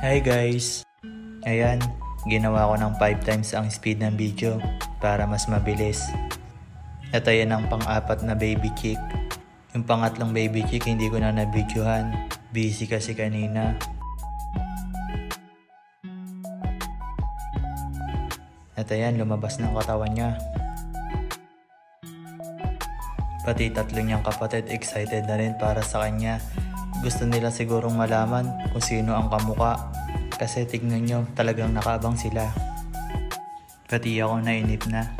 Hi guys! Ayan, ginawa ko ng 5 times ang speed ng video para mas mabilis. At ayan ang pang-apat na baby chick. Yung pangatlong baby chick hindi ko na nabidyohan. Busy kasi kanina. At ayan, lumabas ng katawan niya. Pati tatlo niyang kapatid excited na rin para sa kanya. Gusto nila sigurong malaman kung sino ang kamukha. Kasi tignan nyo, talagang nakaabang sila. Pati ako nainip na.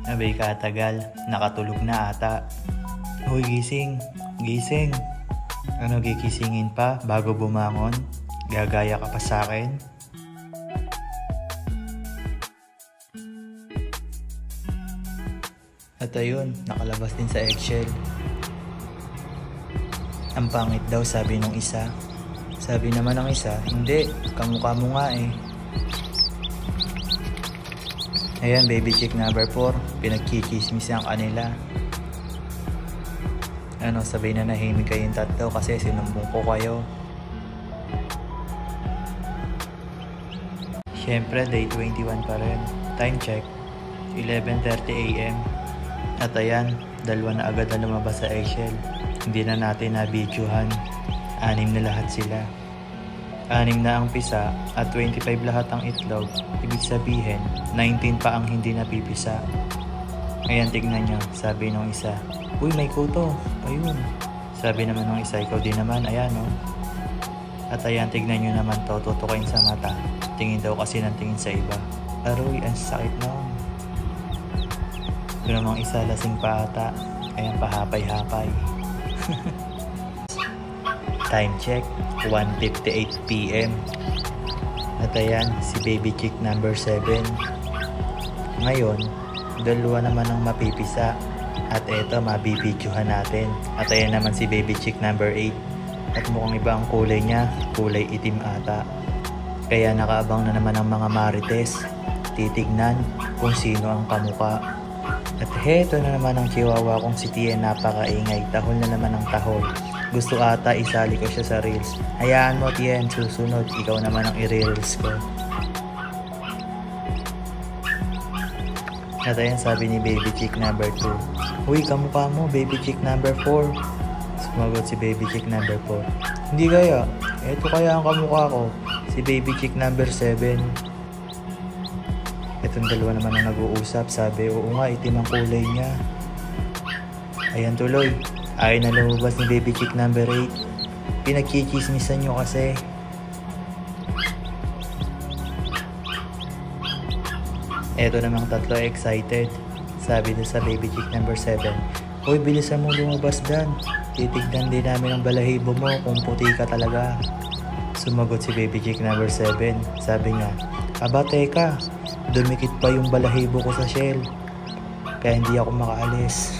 Abay katagal, nakatulog na ata. Hoy gising, gising. Ano gikisingin pa bago bumangon? Gagaya ka pa sa akin? At ayun, nakalabas din sa eggshell. Ang pangit daw sabi nung isa. Sabi naman ng isa, hindi, kamukha mo nga eh. Ayan, baby chick number 4, pinagkikismis ang kanila. Ano, sabi na nahimik kayong tatlo kasi sinumbong ko kayo. Siyempre, day 21 pa rin. Time check, 11:30 AM. At ayan, dalawa na agad na lumabas sa eggshell. Hindi na natin na-videohan. 6 na lahat sila. 6 na ang pisa at 25 lahat ang itlog. Ibig sabihin, 19 pa ang hindi napipisa. Ayan, tignan nyo, sabi nung isa. Uy, may kuto. Ayun. Sabi naman nung isa, ikaw din naman. Ayan, no? At ayan, tignan nyo naman to, tutukain sa mata. Tingin daw kasi ng tingin sa iba. Aroy, ang sakit nun. Yung namang isa lasing pa ata. Ayan, pahapay-hapay. Time check, 1:58 PM. At ayan, si baby chick number 7. Ngayon, dalawa naman ang mapipisa. At eto, mabibidyohan natin. At ayan naman si baby chick number 8. At mukhang iba ang kulay niya, kulay itim ata. Kaya nakaabang na naman ang mga marites. Titignan kung sino ang kamukha. At heto na naman ang chihuahua kong si Tien, napakaingay. Tahol na naman ang tahol. Gusto ata isali ko siya sa reels. Hayaan mo Tien, susunod. Ikaw naman ang i-reels ko. At ayan, sabi ni baby chick number 2. Uy, kamukha mo, baby chick number 4. Sumagot si baby chick number 4. Hindi kaya. Eto kaya ang kamukha ko. Si baby chick number 7. Itong dalawa naman ang nag-uusap. Sabi, oo nga, itim ang kulay niya. Ayan tuloy. Ayaw na lumabas ni baby chick number 8. Pinagkikismisan nyo kasi. Eto namang tatlo excited. Sabi na sa baby chick number 7. Uy, bilisan mo lumabas dan. Titignan din namin ang balahibo mo kung puti ka talaga. Sumagot si baby chick number 7. Sabi niya, aba teka, dumikit pa yung balahibo ko sa shell. Kaya hindi ako makaalis.